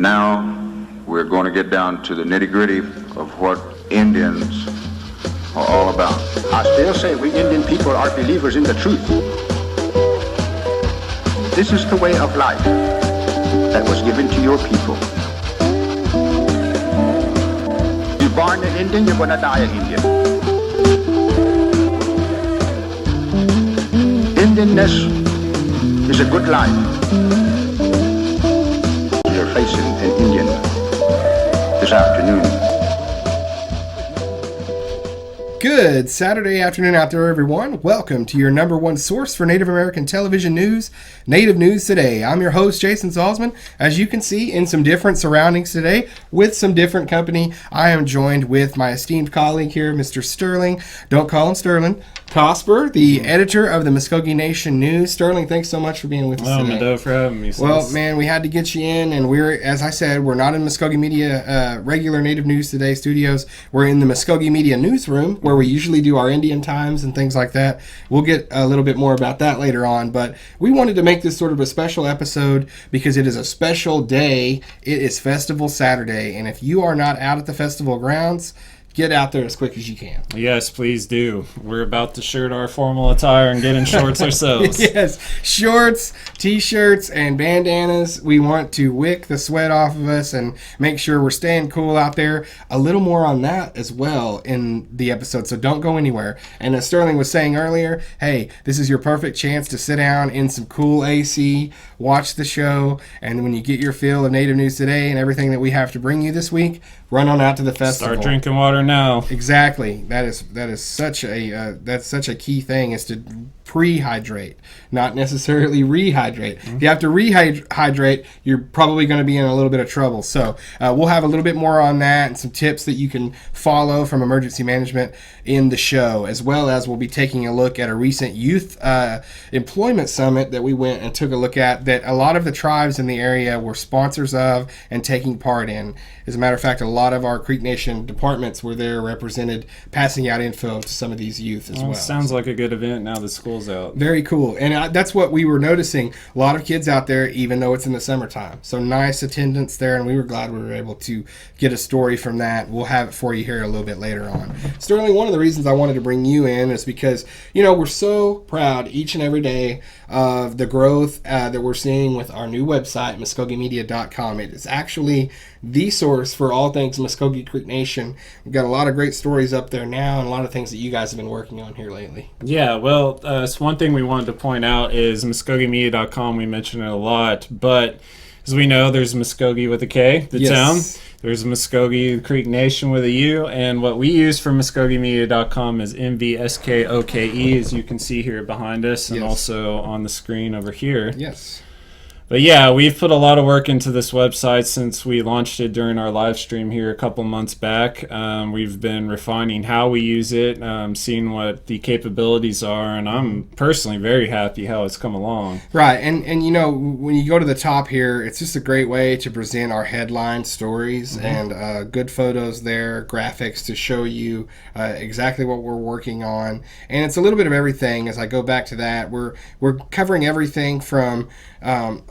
Now we're going to get down to the nitty-gritty of what Indians are all about. I still say we Indian people are believers in the truth. This is the way of life that was given to your people. You're born an Indian, you're going to die an Indian. Indianness is a good life. You're facing an Indian this afternoon. Good Saturday afternoon out there, everyone. Welcome to your number one source for Native American television news, Native News Today. I'm your host, Jason Salzman. As you can see, in some different surroundings today, with some different company, I am joined with my esteemed colleague here, Mr. Sterling. Don't call him Sterling. Cosper, the editor of the Muskogee Nation News. Sterling, thanks so much for being with us today. Mado, for having me. Well, man, we had to get you in, and as I said, we're not in Muskogee Media regular Native News Today studios. We're in the Muskogee Media newsroom, where we usually do our Indian times and things like that. We'll get a little bit more about that later on, but we wanted to make this sort of a special episode because it is a special day. It is Festival Saturday, and if you are not out at the festival grounds, get out there as quick as you can. Yes, please do. We're about to shirt our formal attire and get in shorts ourselves. Yes, shorts, t-shirts, and bandanas. We want to wick the sweat off of us and make sure we're staying cool out there. A little more on that as well in the episode, so don't go anywhere. And as Sterling was saying earlier, hey, this is your perfect chance to sit down in some cool AC, watch the show, and when you get your fill of Native News Today and everything that we have to bring you this week, run on out to the festival. Start drinking water now. Exactly. That is such a key thing, is to pre-hydrate, not necessarily rehydrate. If you have to rehydrate, you're probably going to be in a little bit of trouble. So we'll have a little bit more on that and some tips that you can follow from emergency management in the show, as well as we'll be taking a look at a recent youth employment summit that we went and took a look at, that a lot of the tribes in the area were sponsors of and taking part in. As a matter of fact, a lot of our Creek Nation departments were there represented, passing out info to some of these youth as well. Sounds like a good event now that school's out. Very cool. And that's what we were noticing. A lot of kids out there, even though it's in the summertime. So nice attendance there, and we were glad we were able to get a story from that. We'll have it for you here a little bit later on. Sterling, one of the reasons I wanted to bring you in is because, we're so proud each and every day of the growth that we're seeing with our new website, MuskogeeMedia.com. It is actually the source for all things Muskogee Creek Nation. We've got a lot of great stories up there now and a lot of things that you guys have been working on here lately. Yeah, well, it's one thing we wanted to point out is MuskogeeMedia.com. We mention it a lot, but as we know, there's Muskogee with a K, the town. There's Muskogee Creek Nation with a U, and what we use for MuskogeeMedia.com is MVSKOKE, as you can see here behind us, and also on the screen over here. Yes. But yeah, we've put a lot of work into this website since we launched it during our live stream here a couple months back. We've been refining how we use it, seeing what the capabilities are, and I'm personally very happy how it's come along. Right, and when you go to the top here, it's just a great way to present our headline stories and good photos there, graphics to show you exactly what we're working on. And it's a little bit of everything. As I go back to that, we're covering everything from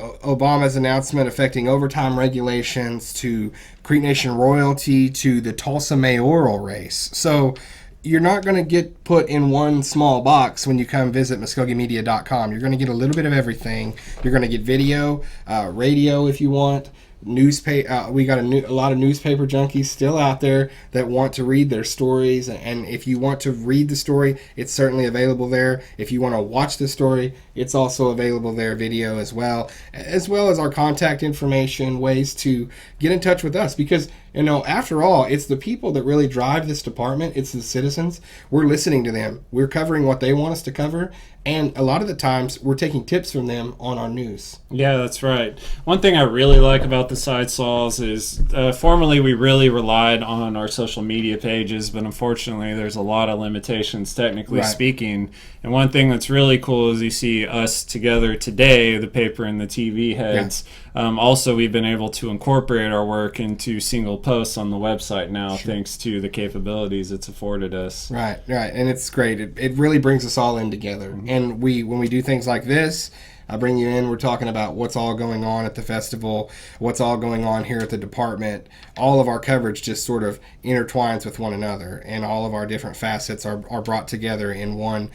Obama's announcement affecting overtime regulations to Creek Nation royalty to the Tulsa mayoral race. So you're not going to get put in one small box when you come visit MuskogeeMedia.com. You're going to get a little bit of everything. You're going to get video, radio if you want, newspaper. We got a lot of newspaper junkies still out there that want to read their stories, and if you want to read the story, it's certainly available there. If you want to watch the story, it's also available there, video as well as our contact information, ways to get in touch with us, because after all, it's the people that really drive this department. It's the citizens. We're listening to them. We're covering what they want us to cover, and a lot of the times we're taking tips from them on our news. Yeah, that's right. One thing I really like about the Side Saws is formerly we really relied on our social media pages, but unfortunately there's a lot of limitations technically speaking. And one thing that's really cool is you see us together today, the paper and the TV heads. Also, we've been able to incorporate our work into single posts on the website now, thanks to the capabilities it's afforded us. Right. And it's great. It really brings us all in together. And when we do things like this, I bring you in. We're talking about what's all going on at the festival, what's all going on here at the department. All of our coverage just sort of intertwines with one another, and all of our different facets are brought together in one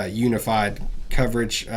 unified coverage.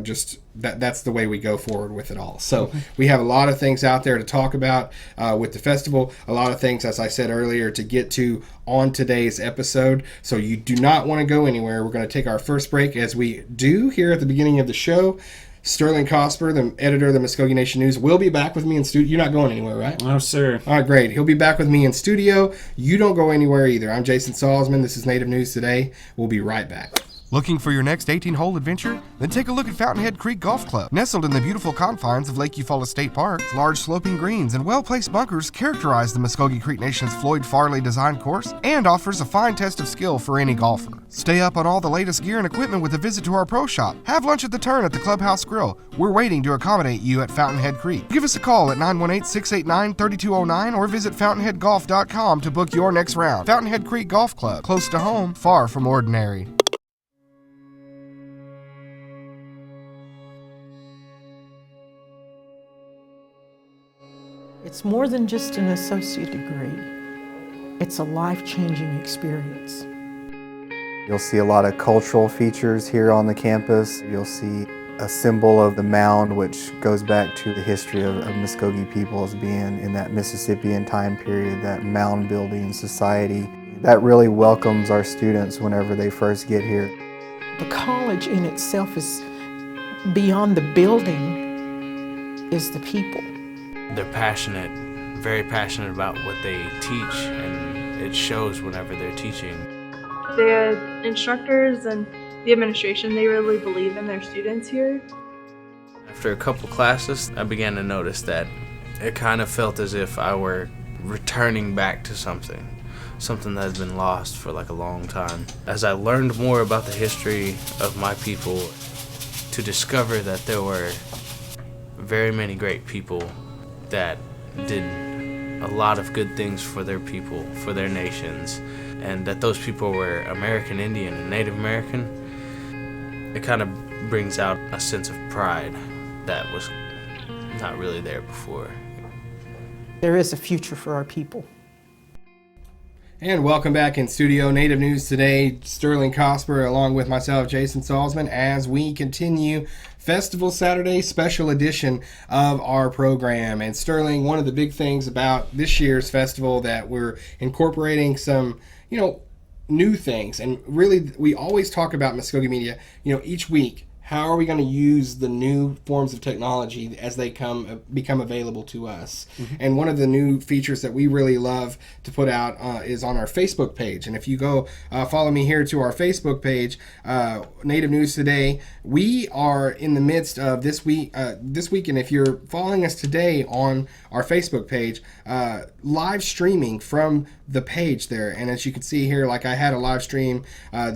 Just that's the way we go forward with it all. So we have a lot of things out there to talk about with the festival, a lot of things, as I said earlier, to get to on today's episode. So you do not want to go anywhere. We're going to take our first break, as we do here at the beginning of the show. Sterling Cosper, the editor of the Muskogee Nation News, will be back with me in studio. You're not going anywhere, right? No, sir. All right, great. He'll be back with me in studio. You don't go anywhere either. I'm Jason Salzman. This is Native News Today. We'll be right back. Looking for your next 18-hole adventure? Then take a look at Fountainhead Creek Golf Club. Nestled in the beautiful confines of Lake Eufaula State Park, large sloping greens and well-placed bunkers characterize the Muskogee Creek Nation's Floyd Farley designed course and offers a fine test of skill for any golfer. Stay up on all the latest gear and equipment with a visit to our pro shop. Have lunch at the Turn at the Clubhouse Grill. We're waiting to accommodate you at Fountainhead Creek. Give us a call at 918-689-3209 or visit fountainheadgolf.com to book your next round. Fountainhead Creek Golf Club, close to home, far from ordinary. It's more than just an associate degree. It's a life-changing experience. You'll see a lot of cultural features here on the campus. You'll see a symbol of the mound, which goes back to the history of Muskogee people as being in that Mississippian time period, that mound building society. That really welcomes our students whenever they first get here. The college in itself is beyond the building, is the people. They're passionate, very passionate about what they teach, and it shows whenever they're teaching. The instructors and the administration, they really believe in their students here. After a couple classes, I began to notice that it kind of felt as if I were returning back to something that has been lost for like a long time. As I learned more about the history of my people, to discover that there were very many great people that did a lot of good things for their people, for their nations, and that those people were American Indian and Native American, it kind of brings out a sense of pride that was not really there before. There is a future for our people. And welcome back in studio, Native News Today. Sterling Cosper along with myself, Jason Salzman, as we continue Festival Saturday special edition of our program. And Sterling, one of the big things about this year's festival that we're incorporating some, new things. And really, we always talk about Muskogee Media, each week. How are we going to use the new forms of technology as they become available to us? Mm-hmm. And one of the new features that we really love to put out is on our Facebook page. And if you go follow me here to our Facebook page, Native News Today, we are in the midst of this week. And if you're following us today on our Facebook page, live streaming from the page there. And as you can see here, like I had a live stream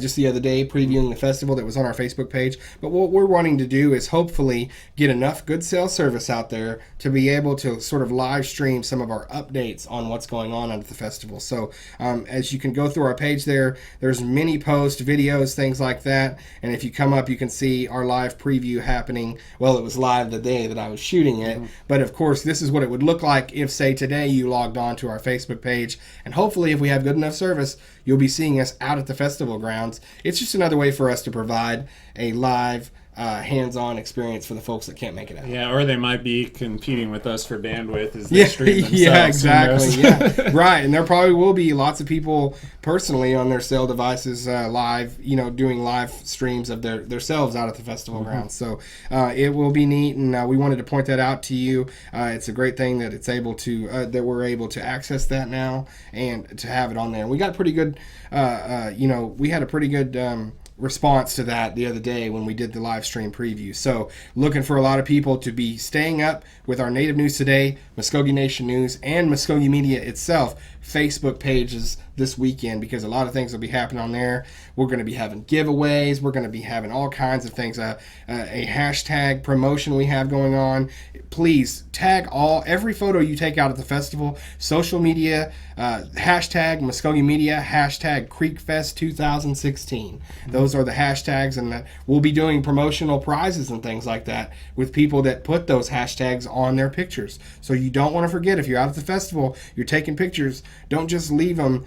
just the other day previewing the festival that was on our Facebook page. But what we're wanting to do is hopefully get enough good cell service out there to be able to sort of live stream some of our updates on what's going on at the festival. So as you can go through our page there's many posts, videos, things like that. And if you come up, you can see our live preview happening. Well, it was live the day that I was shooting it. Mm-hmm. But of course, this is what it would look like if, say, today you logged on to our Facebook page. And hopefully, if we have good enough service, you'll be seeing us out at the festival grounds. It's just another way for us to provide a live, hands-on experience for the folks that can't make it out. Yeah, or they might be competing with us for bandwidth as they stream themselves. Yeah, exactly. Yeah, right. And there probably will be lots of people personally on their cell devices live, doing live streams of themselves out at the festival grounds. So it will be neat, and we wanted to point that out to you. It's a great thing that it's able to that we're able to access that now and to have it on there. We got pretty good, we had a pretty good response to that the other day when we did the live stream preview. So looking for a lot of people to be staying up with our Native News Today, Muskogee Nation News, and Muskogee Media itself Facebook pages this weekend, because a lot of things will be happening on there. We're going to be having giveaways. We're going to be having all kinds of things. A hashtag promotion we have going on. Please tag every photo you take out at the festival, social media, hashtag Muskogee Media, hashtag CreekFest 2016. Those are the hashtags, and we'll be doing promotional prizes and things like that with people that put those hashtags on their pictures. So you don't want to forget, if you're out at the festival, you're taking pictures, don't just leave them.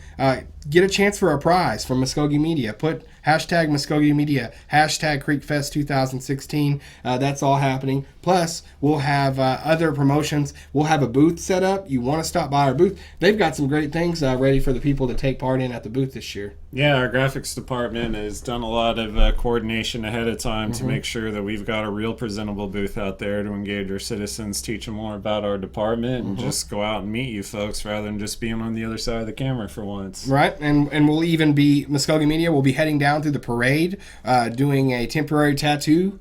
Get a chance for a prize from Muskogee Media. Put hashtag Muskogee Media, hashtag CreekFest 2016. That's all happening. Plus, we'll have other promotions. We'll have a booth set up. You want to stop by our booth. They've got some great things ready for the people to take part in at the booth this year. Yeah, our graphics department has done a lot of coordination ahead of time to make sure that we've got a real presentable booth out there to engage our citizens, teach them more about our department, and just go out and meet you folks rather than just being on the other side of the camera for once. Right, and we'll even be, Muskogee Media will be heading down through the parade, doing a temporary tattoo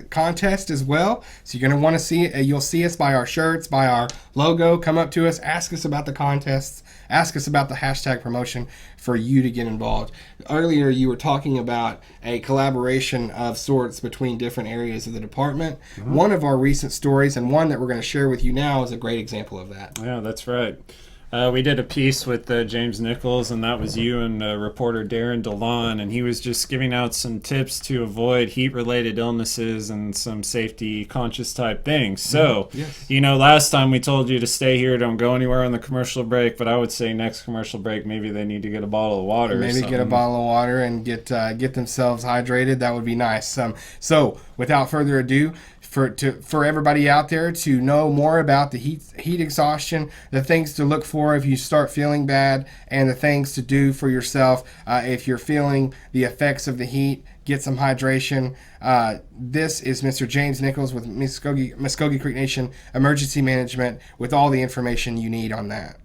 contest as well. So you're going to want to see it. You'll see us by our shirts, by our logo. Come up to us, ask us about the contests, ask us about the hashtag promotion for you to get involved. Earlier, you were talking about a collaboration of sorts between different areas of the department. One of our recent stories, and one that we're going to share with you now, is a great example of that. Yeah, that's right. We did a piece with James Nichols, and that was you and reporter Darren DeLon, and he was just giving out some tips to avoid heat-related illnesses and some safety-conscious type things. So, last time we told you to stay here, don't go anywhere on the commercial break, but I would say next commercial break, maybe they need to get a bottle of water. Maybe get a bottle of water and get themselves hydrated. That would be nice. So, without further ado, for everybody out there to know more about the heat exhaustion, the things to look for if you start feeling bad, and the things to do for yourself if you're feeling the effects of the heat, get some hydration. This is Mr. James Nichols with Muskogee Creek Nation Emergency Management with all the information you need on that.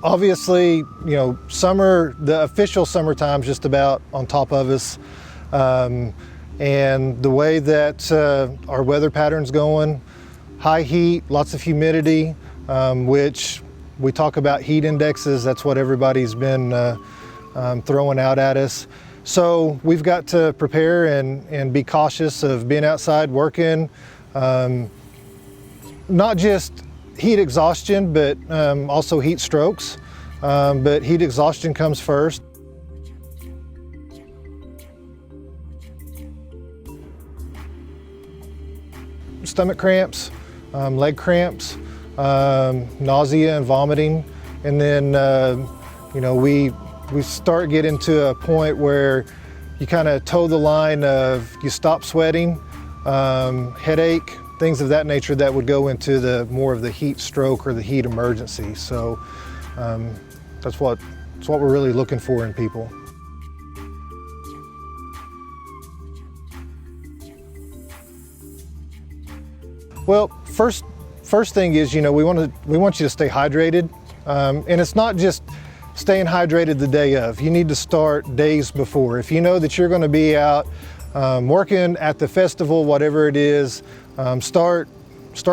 Obviously, summer, the official summertime's just about on top of us. And the way that our weather pattern's going, high heat, lots of humidity, which we talk about heat indexes, that's what everybody's been throwing out at us. So we've got to prepare and be cautious of being outside working, not just heat exhaustion, but also heat strokes. But heat exhaustion comes first. Stomach cramps, leg cramps, nausea and vomiting, and then we start getting to a point where you kind of toe the line of you stop sweating, headache, things of that nature that would go into the more of the heat stroke or the heat emergency. So that's what we're really looking for in people. Well, first thing is, we want you to stay hydrated, and it's not just staying hydrated the day of. You need to start days before. If you know that you're going to be out working at the festival, whatever it is, start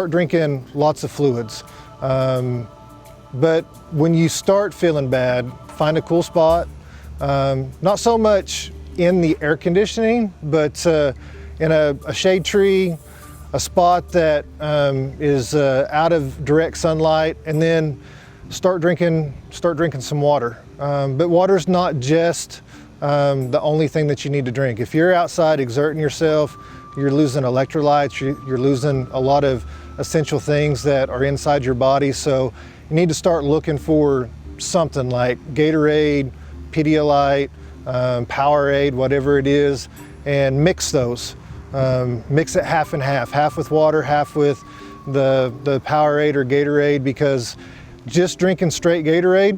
drinking lots of fluids. But when you start feeling bad, find a cool spot. Not so much in the air conditioning, but in a shade tree, a spot that is out of direct sunlight, and then start drinking some water. But water's not just the only thing that you need to drink. If you're outside exerting yourself, you're losing electrolytes, you're losing a lot of essential things that are inside your body. So you need to start looking for something like Gatorade, Pedialyte, Powerade, whatever it is, and mix those. Mix it half and half with water, half with the Powerade or Gatorade, because just drinking straight Gatorade,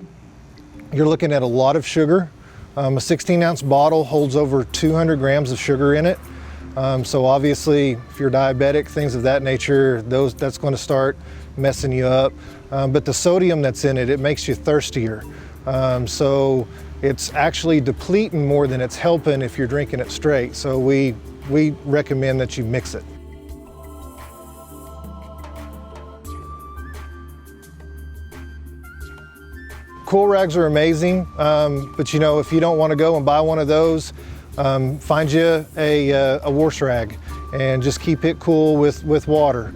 you're looking at a lot of sugar. A 16-ounce bottle holds over 200 grams of sugar in it. So obviously, if you're diabetic, things of that nature, that's going to start messing you up. But the sodium that's in it, it makes you thirstier. So it's actually depleting more than it's helping if you're drinking it straight. So we recommend that you mix it. Cool rags are amazing, but you know, if you don't want to go and buy one of those, find you a wash rag and just keep it cool with water.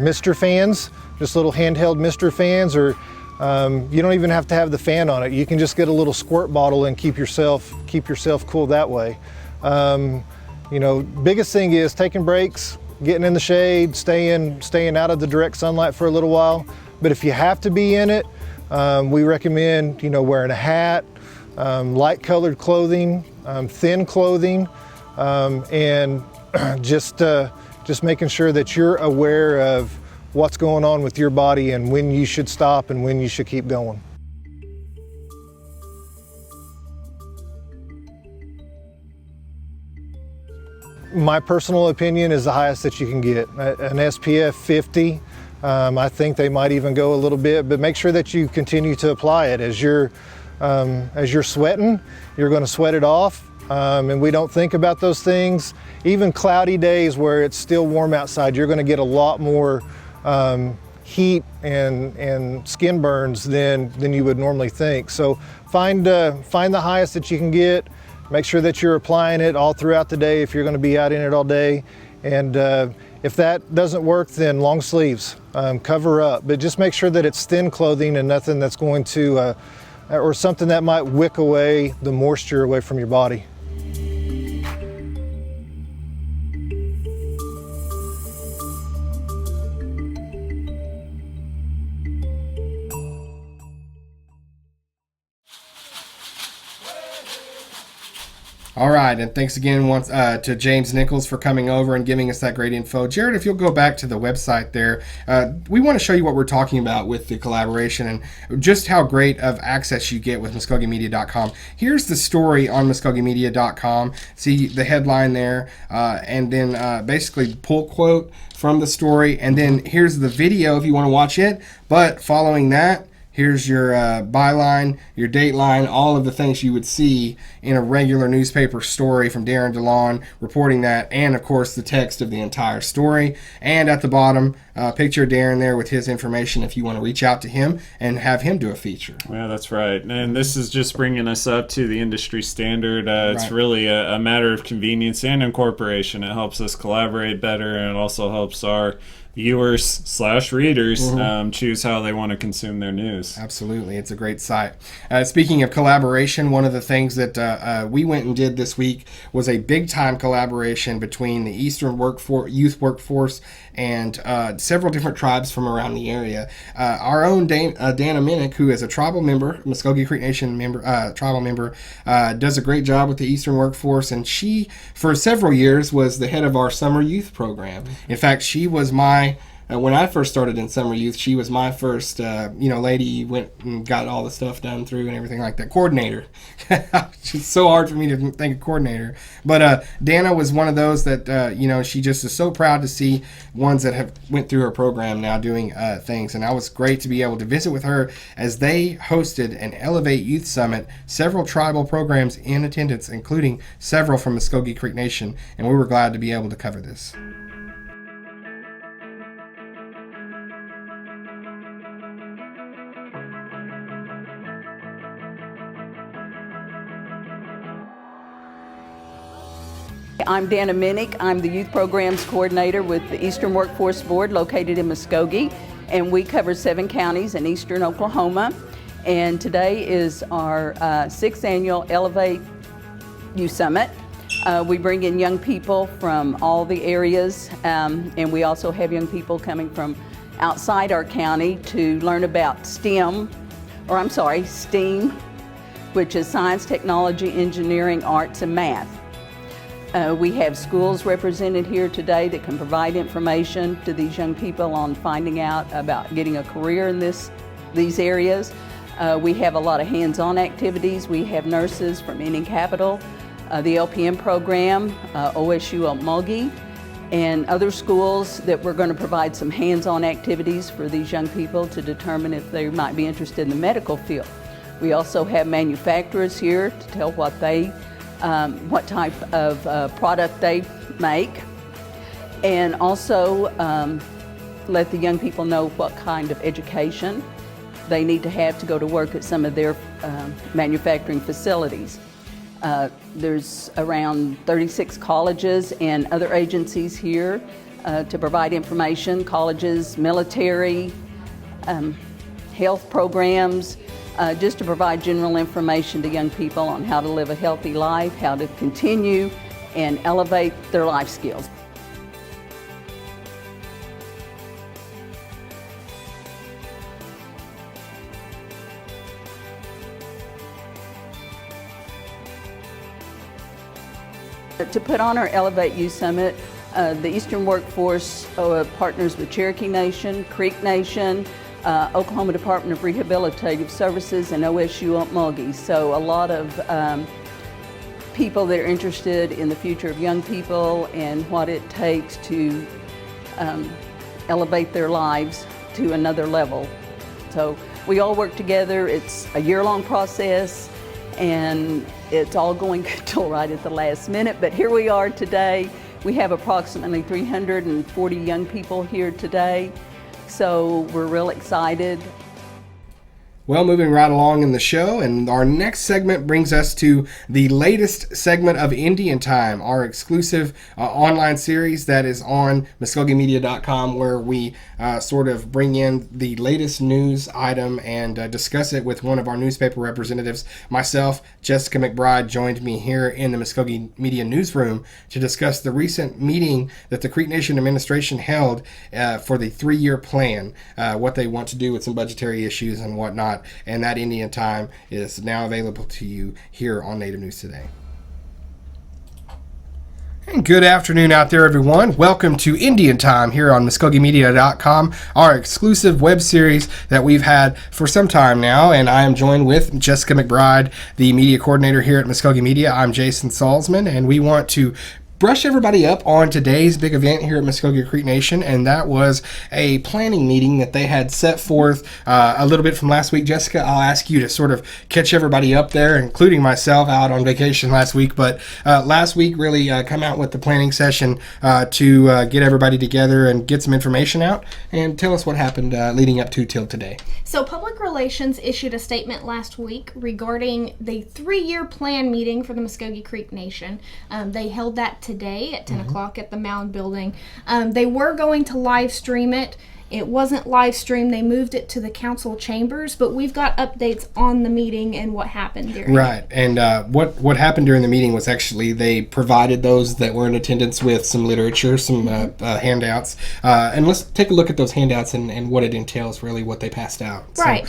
Mister fans, just little handheld Mister fans, or you don't even have to have the fan on it. You can just get a little squirt bottle and keep yourself cool that way. You know, biggest thing is taking breaks, getting in the shade, staying out of the direct sunlight for a little while. But if you have to be in it, we recommend, you know, wearing a hat, light colored clothing, thin clothing, and just making sure that you're aware of what's going on with your body and when you should stop and when you should keep going. My personal opinion is the highest that you can get, an SPF 50. I think they might even go a little bit, but make sure that you continue to apply it. As you're sweating, you're going to sweat it off, and we don't think about those things. Even cloudy days where it's still warm outside, you're going to get a lot more heat and skin burns than you would normally think. So find the highest that you can get. Make sure that you're applying it all throughout the day if you're going to be out in it all day. And if that doesn't work, then long sleeves, cover up. But just make sure that it's thin clothing and nothing that's going to, or something that might wick away the moisture away from your body. All right, and thanks again once to James Nichols for coming over and giving us that great info. Jared, if you'll go back to the website there, we want to show you what we're talking about with the collaboration and just how great of access you get with MuskogeeMedia.com. Here's the story on MuskogeeMedia.com. See the headline there, and then basically pull quote from the story, and then here's the video if you want to watch it. But following that, here's your byline, your dateline, all of the things you would see in a regular newspaper story from Darren DeLon reporting that, and of course the text of the entire story. And at the bottom, picture Darren there with his information if you want to reach out to him and have him do a feature. Yeah, that's right. And this is just bringing us up to the industry standard. It's really a matter of convenience and incorporation. It helps us collaborate better, and it also helps our viewers/readers choose how they want to consume their news. Absolutely. It's a great site. Speaking of collaboration, one of the things that we went and did this week was a big-time collaboration between the Eastern Youth Workforce and several different tribes from around the area. Our own Dana Minnick, who is a tribal member, Muskogee Creek Nation tribal member, does a great job with the Eastern Workforce, and she, for several years, was the head of our summer youth program. In fact, she was when I first started in summer youth, she was my first, lady went and got all the stuff done through and everything like that. Coordinator. It's so hard for me to think of coordinator. But Dana was one of those that, she just is so proud to see ones that have went through her program now doing things. And that was great to be able to visit with her as they hosted an Elevate Youth Summit, several tribal programs in attendance, including several from Muskogee Creek Nation. And we were glad to be able to cover this. I'm Dana Minnick. I'm the Youth Programs Coordinator with the Eastern Workforce Board located in Muskogee, and we cover 7 counties in eastern Oklahoma. And today is our 6th annual Elevate Youth Summit. We bring in young people from all the areas, and we also have young people coming from outside our county to learn about STEAM, which is science, technology, engineering, arts, and math. We have schools represented here today that can provide information to these young people on finding out about getting a career in these areas. We have a lot of hands-on activities. We have nurses from Indian Capital, the LPN program, OSU Okmulgee, and other schools that we're going to provide some hands-on activities for these young people to determine if they might be interested in the medical field. We also have manufacturers here to tell what type of product they make, and also let the young people know what kind of education they need to have to go to work at some of their manufacturing facilities. There's around 36 colleges and other agencies here to provide information, colleges, military, health programs, just to provide general information to young people on how to live a healthy life, how to continue and elevate their life skills. To put on our Elevate Youth Summit, the Eastern Workforce partners with Cherokee Nation, Creek Nation, Oklahoma Department of Rehabilitative Services, and OSU Okmulgee. So a lot of people that are interested in the future of young people and what it takes to elevate their lives to another level. So we all work together. It's a year-long process, and it's all going good right at the last minute, but here we are today. We have approximately 340 young people here today, so we're real excited. Well, moving right along in the show, and our next segment brings us to the latest segment of Indian Time, our exclusive online series that is on MuskogeeMedia.com, where we sort of bring in the latest news item and discuss it with one of our newspaper representatives. Myself, Jessica McBride, joined me here in the Muskogee Media newsroom to discuss the recent meeting that the Creek Nation administration held for the 3-year plan, what they want to do with some budgetary issues and whatnot. And that Indian Time is now available to you here on Native News Today. And good afternoon out there, everyone. Welcome to Indian Time here on MuskogeeMedia.com, our exclusive web series that we've had for some time now. And I am joined with Jessica McBride, the media coordinator here at Muskogee Media. I'm Jason Salzman, and we want to brush everybody up on today's big event here at Muskogee Creek Nation, and that was a planning meeting that they had set forth a little bit from last week. Jessica, I'll ask you to sort of catch everybody up there, including myself out on vacation last week, but last week really come out with the planning session to get everybody together and get some information out, and tell us what happened leading up to till today. So Public Relations issued a statement last week regarding the 3-year plan meeting for the Muskogee Creek Nation. They held that today at 10 o'clock at the Mound Building. They were going to live stream it. It wasn't live streamed. They moved it to the council chambers, but we've got updates on the meeting and what happened during it. And what happened during the meeting was actually they provided those that were in attendance with some literature, some handouts. And let's take a look at those handouts and what it entails, really, what they passed out. Right.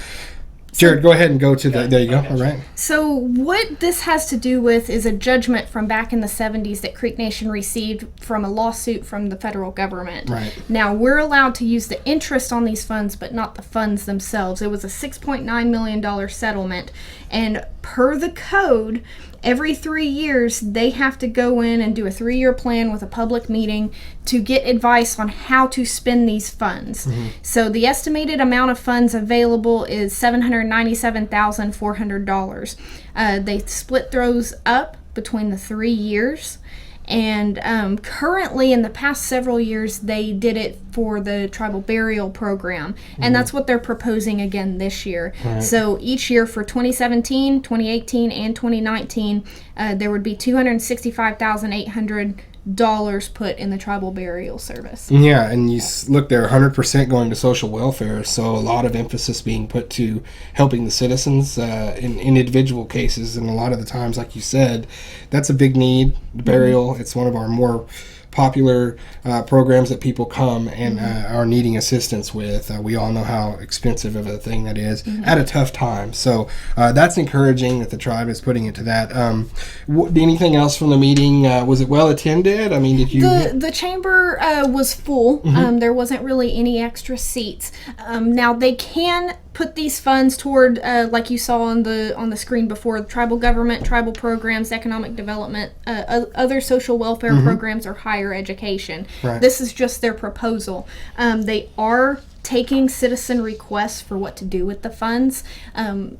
So, Jared, go ahead and go to there you go. All right. So what this has to do with is a judgment from back in the 70s that Creek Nation received from a lawsuit from the federal government. Right. Now, we're allowed to use the interest on these funds, but not the funds themselves. It was a $6.9 million settlement, and per the code, every 3 years, they have to go in and do a 3-year plan with a public meeting to get advice on how to spend these funds. So the estimated amount of funds available is $797,400. They split those up between the 3 years. And currently, in the past several years, they did it for the tribal burial program. And that's what they're proposing again this year. Right. So each year for 2017, 2018, and 2019, there would be $265,800 put in the tribal burial service. Yeah, and you look, they're 100% going to social welfare, so a lot of emphasis being put to helping the citizens in individual cases, and a lot of the times, like you said, that's a big need. Burial, it's one of our more popular programs that people come and are needing assistance with. We all know how expensive of a thing that is at a tough time. So that's encouraging that the tribe is putting it to that. Anything else from the meeting? Was it well attended? I mean, did you... The chamber was full. There wasn't really any extra seats. Now, they can put these funds toward, like you saw on the screen before, tribal government, tribal programs, economic development, other social welfare programs, or higher education. Right. This is just their proposal. They are taking citizen requests for what to do with the funds.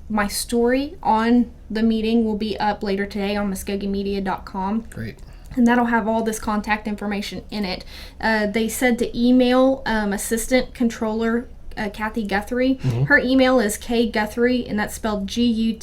My story on the meeting will be up later today on MuskogeeMedia.com. Great. And that'll have all this contact information in it. They said to email Assistant Controller Kathy Guthrie. Her email is kguthrie, and that's spelled Guthrie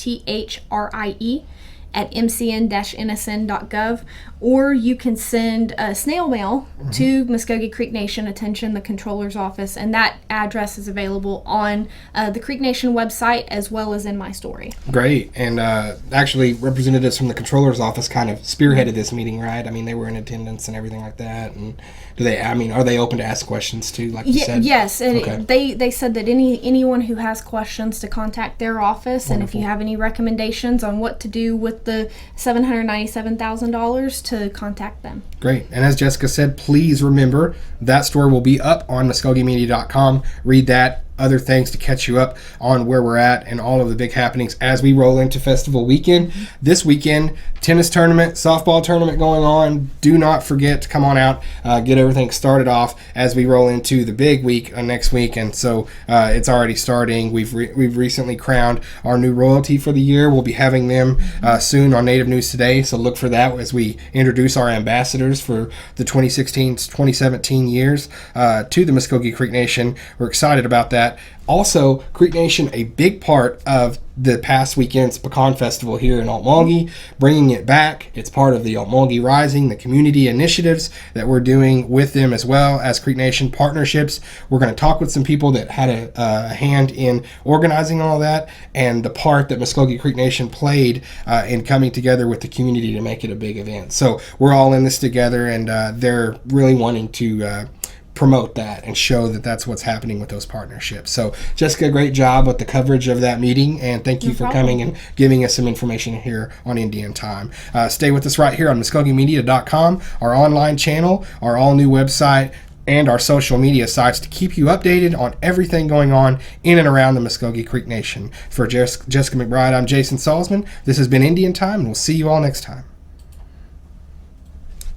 at mcn-nsn.gov, or you can send a snail mail to Muskogee Creek Nation, attention, the controller's office, and that address is available on the Creek Nation website as well as in my story. Great. And actually, representatives from the controller's office kind of spearheaded this meeting, right? I mean, they were in attendance and everything like that. And are they open to ask questions too, like you said? Yes, and okay. they said that anyone who has questions to contact their office. Wonderful. And if you have any recommendations on what to do with the $797,000, to contact them. Great. And as Jessica said, please remember that story will be up on MuskogeeMedia.com. Read that. Other things to catch you up on where we're at and all of the big happenings as we roll into festival weekend. This weekend, tennis tournament, softball tournament going on. Do not forget to come on out, get everything started off as we roll into the big week next week. And so it's already starting. We've recently crowned our new royalty for the year. We'll be having them soon on Native News Today. So look for that as we introduce our ambassadors for the 2016-2017 years to the Muskogee Creek Nation. We're excited about that. Also, Creek Nation, a big part of the past weekend's Pecan Festival here in Okmulgee, bringing it back. It's part of the Okmulgee Rising, the community initiatives that we're doing with them as well as Creek Nation partnerships. We're going to talk with some people that had a hand in organizing all that and the part that Muskogee Creek Nation played in coming together with the community to make it a big event. So we're all in this together, and they're really wanting to promote that and show that that's what's happening with those partnerships. So Jessica, great job with the coverage of that meeting, and thank you for coming and giving us some information here on Indian Time. Stay with us right here on MuskogeeMedia.com, our online channel, our all new website, and our social media sites to keep you updated on everything going on in and around the Muskogee Creek Nation. For Jessica McBride, I'm Jason Salzman. This has been Indian Time, and we'll see you all next time.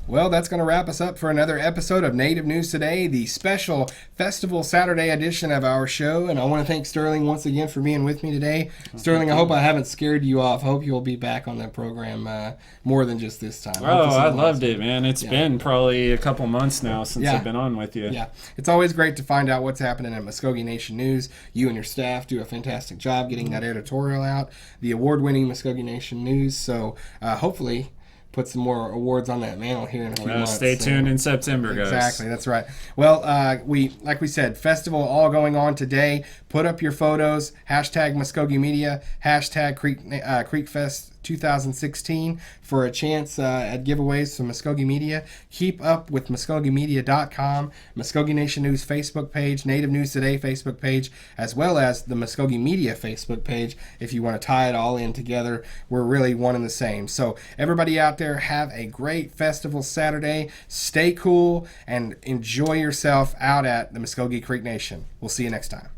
Well, that's going to wrap us up for another episode of Native News Today, the special Festival Saturday edition of our show. And I want to thank Sterling once again for being with me today. Sterling, I hope I haven't scared you off. I hope you'll be back on the program more than just this time. I loved it, man. It's been probably a couple months now since I've been on with you. Yeah, it's always great to find out what's happening at Muskogee Nation News. You and your staff do a fantastic job getting that editorial out, the award-winning Muskogee Nation News. So hopefully put some more awards on that mantle here in a few months. Stay tuned in September, guys. Exactly, that's right. Well, like we said, festival all going on today. Put up your photos. Hashtag Muskogee Media. Hashtag CreekFest 2016 for a chance at giveaways from Muskogee Media. Keep up with MuskogeeMedia.com, Muskogee Nation News Facebook page, Native News Today Facebook page, as well as the Muskogee Media Facebook page if you want to tie it all in together. We're really one and the same. So everybody out there, have a great festival Saturday. Stay cool and enjoy yourself out at the Muskogee Creek Nation. We'll see you next time.